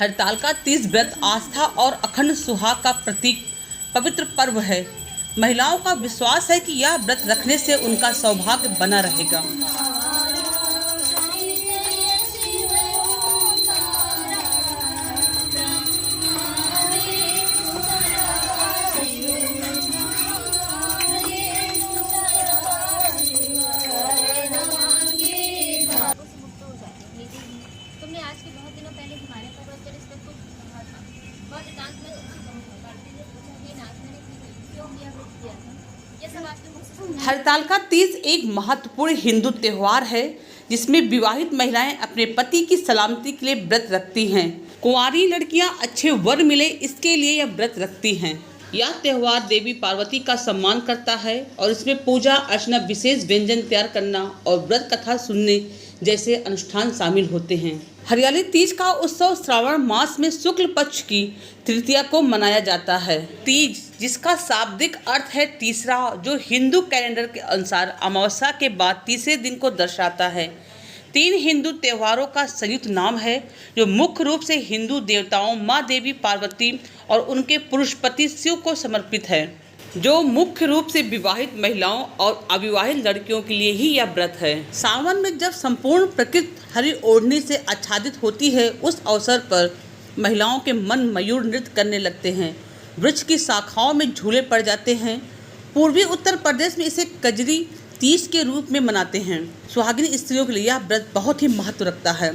हरतालिका तीज व्रत आस्था और अखंड सुहाग का प्रतीक पवित्र पर्व है। महिलाओं का विश्वास है कि यह व्रत रखने से उनका सौभाग्य बना रहेगा। तुमने आज के बहुत दिनों पहले हिमालय पर्वत पर इस व्रत को कहा था। बहुत एकांत में तुमसे कहूँगा। पार्वती ने पूछा कि नाथ मैंने क्यों यह व्रत किया था? यह सब आपके मुझसे सुनना है। हरतालिका तीज एक महत्वपूर्ण हिंदू त्योहार है जिसमें विवाहित महिलाएं अपने पति की सलामती के लिए व्रत रखती हैं। कुंवारी लड़कियां अच्छे वर मिले इसके लिए यह व्रत रखती हैं। यह त्योहार देवी पार्वती का सम्मान करता है और इसमें पूजा अर्चना, विशेष व्यंजन तैयार करना और व्रत कथा सुनने जैसे अनुष्ठान शामिल होते हैं। हरियाली तीज का उत्सव श्रावण मास में शुक्ल पक्ष की तृतीया को मनाया जाता है। तीज जिसका शाब्दिक अर्थ है तीसरा, जो हिंदू कैलेंडर के अनुसार अमावस्या के बाद तीसरे दिन को दर्शाता है। 3 हिंदू त्योहारों का संयुक्त नाम है जो मुख्य रूप से हिंदू देवताओं माँ देवी पार्वती और उनके पुरुष पति शिव को समर्पित है, जो मुख्य रूप से विवाहित महिलाओं और अविवाहित लड़कियों के लिए ही यह व्रत है। सावन में जब संपूर्ण प्रकृति हरी ओढ़नी से आच्छादित होती है, उस अवसर पर महिलाओं के मन मयूर नृत्य करने लगते हैं, वृक्ष की शाखाओं में झूले पड़ जाते हैं। पूर्वी उत्तर प्रदेश में इसे कजरी तीज के रूप में मनाते हैं। सुहागिन स्त्रियों के लिए यह व्रत बहुत ही महत्व रखता है।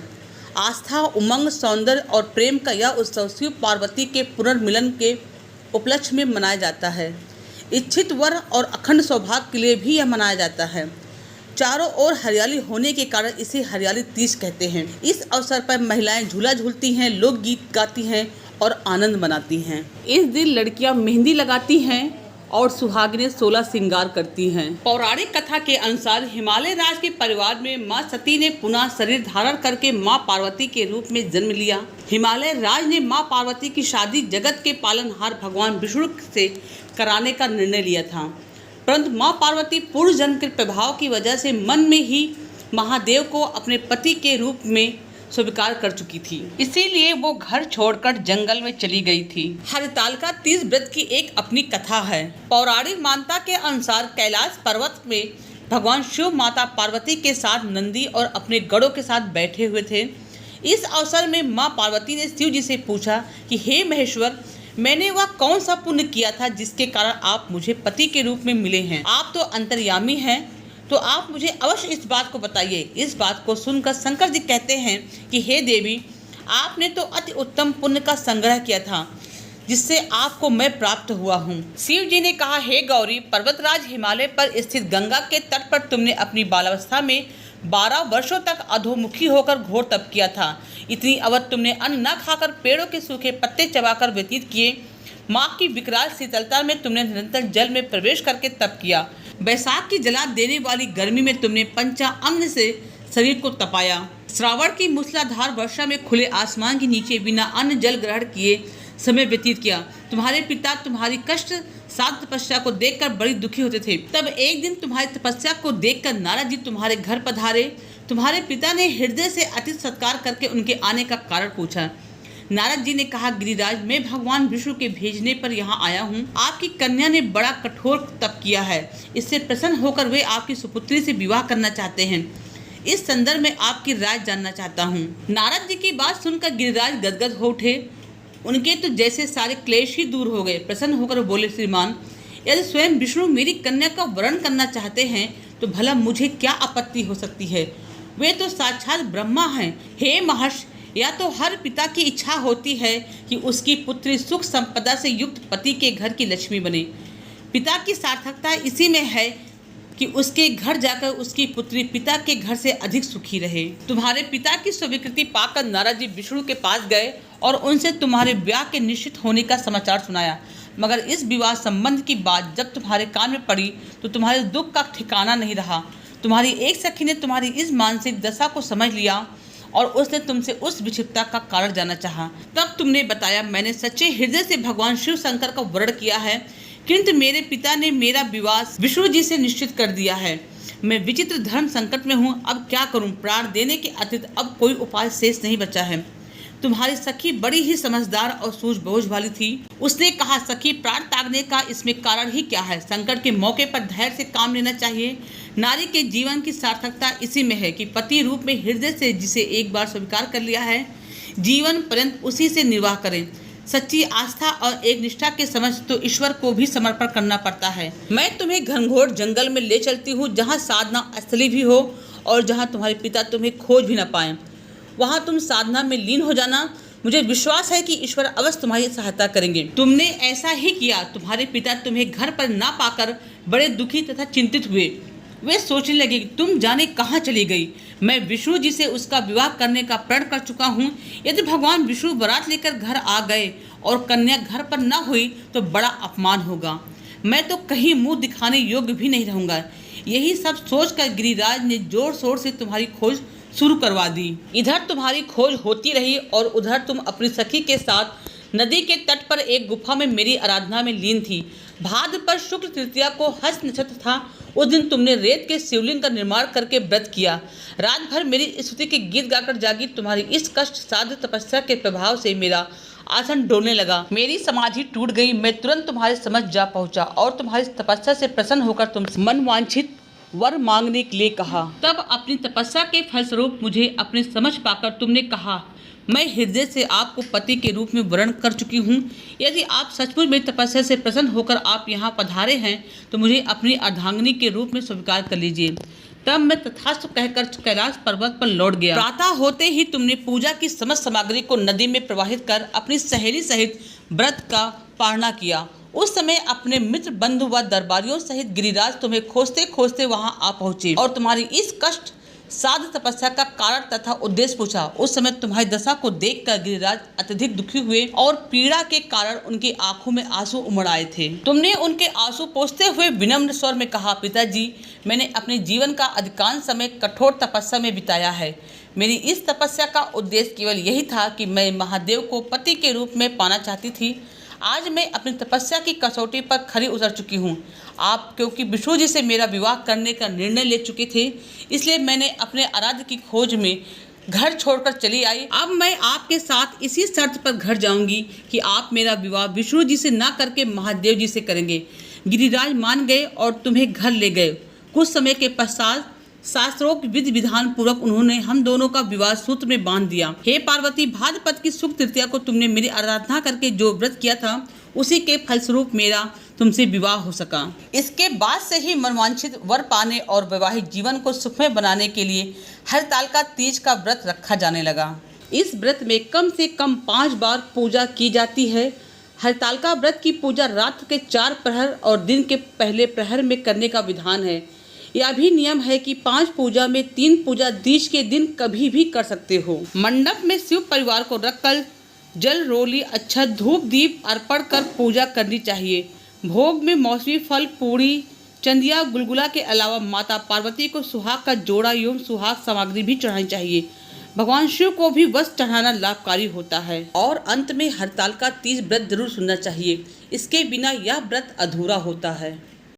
आस्था, उमंग, सौंदर्य और प्रेम का यह उत्सव शिव पार्वती के पुनर्मिलन के उपलक्ष्य में मनाया जाता है। इच्छित वर और अखंड सौभाग्य के लिए भी यह मनाया जाता है। चारों ओर हरियाली होने के कारण इसे हरियाली तीज कहते हैं। इस अवसर पर महिलाएं झूला झूलती हैं, लोकगीत गाती हैं और आनंद मनाती हैं। इस दिन लड़कियां मेहंदी लगाती हैं और सुहागिनें 16 श्रृंगार करती हैं। पौराणिक कथा के अनुसार हिमालय राज के परिवार में मां सती ने पुनः शरीर धारण करके मां पार्वती के रूप में जन्म लिया। हिमालय राज ने मां पार्वती की शादी जगत के पालनहार भगवान विष्णु से कराने का निर्णय लिया था, परंतु मां पार्वती पूर्व जन्म के प्रभाव की वजह से मन में ही महादेव को अपने पति के रूप में स्वीकार कर चुकी थी, इसीलिए वो घर छोड़कर जंगल में चली गई थी। हरतालिका तीज व्रत की एक अपनी कथा है। पौराणिक मान्यता के अनुसार कैलाश पर्वत में भगवान शिव माता पार्वती के साथ नंदी और अपने गणों के साथ बैठे हुए थे। इस अवसर में मां पार्वती ने शिव जी से पूछा कि हे महेश्वर, मैंने वह कौन सा पुण्य किया था जिसके कारण आप मुझे पति के रूप में मिले हैं? आप तो अंतर्यामी हैं, तो आप मुझे अवश्य इस बात को बताइए। इस बात को सुनकर शंकर जी कहते हैं कि हे देवी, आपने तो अति उत्तम पुण्य का संग्रह किया था जिससे आपको मैं प्राप्त हुआ हूँ। शिव जी ने कहा, हे गौरी, पर्वतराज हिमालय पर स्थित गंगा के तट पर तुमने अपनी बालावस्था में 12 वर्षों तक अधोमुखी होकर घोर तप किया था। इतनी अवधि तुमने अन्न न खाकर पेड़ों के सूखे पत्ते चबाकर व्यतीत किए। माँ की विकराल शीतलता में तुमने निरंतर जल में प्रवेश करके तप किया। बैसाख की जला देने वाली गर्मी में तुमने पंचांग से शरीर को तपाया। श्रावण की मूसलाधार वर्षा में खुले आसमान के नीचे बिना अन्न जल ग्रहण किए समय व्यतीत किया। तुम्हारे पिता तुम्हारी कष्ट साध तपस्या को देखकर बड़ी दुखी होते थे। तब एक दिन तुम्हारी तपस्या को देखकर नारद जी तुम्हारे घर पधारे। तुम्हारे पिता ने हृदय से अतिथि सत्कार करके उनके आने का कारण पूछा। नारद जी ने कहा, गिरिराज, मैं भगवान विष्णु के भेजने पर यहाँ आया हूँ। आपकी कन्या ने बड़ा कठोर तप किया है, इससे प्रसन्न होकर वे आपकी सुपुत्री से विवाह करना चाहते हैं। इस संदर्भ में आपकी राय जानना चाहता हूँ। नारद जी की बात सुनकर गिरिराज गदगद हो उठे। उनके तो जैसे सारे क्लेश ही दूर हो गए। प्रसन्न होकर बोले, श्रीमान, यदि स्वयं विष्णु मेरी कन्या का वरण करना चाहते हैं तो भला मुझे क्या आपत्ति हो सकती है? वे तो साक्षात ब्रह्मा हैं। हे महर्षि, या तो हर पिता की इच्छा होती है कि उसकी पुत्री सुख संपदा से युक्त पति के घर की लक्ष्मी बने। पिता की सार्थकता इसी में है कि उसके घर जाकर उसकी पुत्री पिता के घर से अधिक सुखी रहे। तुम्हारे पिता की स्वीकृति पाकर नारद जी विष्णु के पास गए और उनसे तुम्हारे ब्याह के निश्चित होने का समाचार सुनाया। मगर इस विवाह संबंध की बात जब तुम्हारे कान में पड़ी तो तुम्हारे दुख का ठिकाना नहीं रहा। तुम्हारी एक सखी ने तुम्हारी इस मानसिक दशा को समझ लिया और उसने तुमसे उस विक्षिप्तता का कारण जानना चाहा। तब तुमने बताया, मैंने सच्चे हृदय से भगवान शिव शंकर का वर्ण किया है, किंतु मेरे पिता ने मेरा विवाह विष्णु जी से निश्चित कर दिया है। मैं विचित्र धर्म संकट में हूँ, अब क्या करूँ? प्राण देने के अतिरिक्त अब कोई उपाय शेष नहीं बचा है। तुम्हारी सखी बड़ी ही समझदार और सूझबूझ वाली थी। उसने कहा, सखी, प्राण त्यागने का इसमें कारण ही क्या है? संकट के मौके पर धैर्य से काम लेना चाहिए। नारी के जीवन की सार्थकता इसी में है कि पति रूप में हृदय से जिसे एक बार स्वीकार कर लिया है, जीवन पर्यंत उसी से निर्वाह करें। सच्ची आस्था और एक निष्ठा के समझ तो ईश्वर को भी समर्पण करना पड़ता है। मैं तुम्हें घनघोर जंगल में ले चलती हूँ, जहाँ साधना असली भी हो और जहाँ तुम्हारे पिता तुम्हें खोज भी न पाए। वहाँ तुम साधना में लीन हो जाना। मुझे विश्वास है कि ईश्वर अवश्य तुम्हारी सहायता करेंगे। तुमने ऐसा ही किया। तुम्हारे पिता तुम्हें घर पर ना पाकर बड़े दुखी तथा चिंतित हुए। वे सोचने लगे कि तुम जाने कहाँ चली गई। मैं विष्णु जी से उसका विवाह करने का प्रण कर चुका हूँ। यदि भगवान विष्णु बारात लेकर घर आ गए और कन्या घर पर न हुई तो बड़ा अपमान होगा। मैं तो कहीं मुंह दिखाने योग्य भी नहीं रहूँगा। यही सब सोचकर गिरिराज ने जोर शोर से तुम्हारी खोज शुरू करवा दी। इधर तुम्हारी खोज होती रही और उधर तुम अपनी सखी के साथ नदी के तट पर एक गुफा में मेरी आराधना में लीन थी। भाद्रपद शुक्ल तृतीया को हस्त नक्षत्र था। उस दिन तुमने रेत के शिवलिंग का निर्माण करके व्रत किया। रात भर मेरी स्तुति के गीत गाकर जागी। तुम्हारी इस कष्ट साध्य तपस्या के प्रभाव से मेरा आसन डोलने लगा। मेरी समाधि टूट गई। मैं तुरंत तुम्हारे समझ जा पहुंचा और तुम्हारी तपस्या से प्रसन्न होकर तुमसे मनवांछित वर मांगने के लिए कहा। तब अपनी तपस्या के फलस्वरूप मुझे अपने समझ पाकर तुमने कहा, मैं हृदय से आपको पति के रूप में वर्ण कर चुकी हूँ। यदि आप सचमुच मेरी तपस्या से प्रसन्न होकर आप यहाँ पधारे हैं तो मुझे अपनी अर्धांगिनी के रूप में स्वीकार कर लीजिए। तब मैं तथास्तु कहकर कैलाश पर्वत पर लौट गया। प्रातः होते ही तुमने पूजा की समस्त सामग्री को नदी में प्रवाहित कर अपनी सहेली सहित व्रत का पालना किया। उस समय अपने मित्र बंधु व दरबारियों सहित गिरिराज तुम्हें खोजते खोजते वहां आ पहुंचे और तुम्हारी इस कष्ट साध तपस्या का कारण तथा उद्देश्य पूछा। उस समय तुम्हारी दशा को देखकर गिरिराज अत्यधिक दुखी हुए और पीड़ा के कारण उनकी आंखों में आंसू उमड़ आए थे। तुमने उनके आंसू पोंछते हुए विनम्र स्वर में कहा, पिताजी, मैंने अपने जीवन का अधिकांश समय कठोर तपस्या में बिताया है। मेरी इस तपस्या का उद्देश्य केवल यही था कि मैं महादेव को पति के रूप में पाना चाहती थी। आज मैं अपनी तपस्या की कसौटी पर खरी उतर चुकी हूँ। आप क्योंकि विष्णु जी से मेरा विवाह करने का निर्णय ले चुके थे, इसलिए मैंने अपने आराध्य की खोज में घर छोड़कर चली आई। अब मैं आपके साथ इसी शर्त पर घर जाऊंगी कि आप मेरा विवाह विष्णु जी से ना करके महादेव जी से करेंगे। गिरिराज मान गए और तुम्हें घर ले गए। कुछ समय के पश्चात शास्त्रोक्त विधि विधान पूर्वक उन्होंने हम दोनों का विवाह सूत्र में बांध दिया। हे पार्वती, भाद्रपद की शुक्ल तृतीया को तुमने मेरी आराधना करके जो व्रत किया था उसी के फलस्वरूप मेरा तुमसे विवाह हो सका। इसके बाद से ही मनवांछित वर पाने और वैवाहिक जीवन को सुखमय बनाने के लिए हरतालिका तीज का व्रत रखा जाने लगा। इस व्रत में कम से कम 5 बार पूजा की जाती है। हरतालिका व्रत की पूजा रात के 4 प्रहर और दिन के पहले प्रहर में करने का विधान है। यह भी नियम है कि 5 पूजा में 3 पूजा तीज के दिन कभी भी कर सकते हो। मंडप में शिव परिवार को रखकर जल, रोली, अक्षत, धूप, दीप अर्पण कर पूजा करनी चाहिए। भोग में मौसमी फल, पूरी, चंदिया, गुलगुला के अलावा माता पार्वती को सुहाग का जोड़ा एवं सुहाग सामग्री भी चढ़ानी चाहिए। भगवान शिव को भी वस्त्र चढ़ाना लाभकारी होता है। और अंत में हरतालिका तीज व्रत जरूर सुनना चाहिए। इसके बिना यह व्रत अधूरा होता है।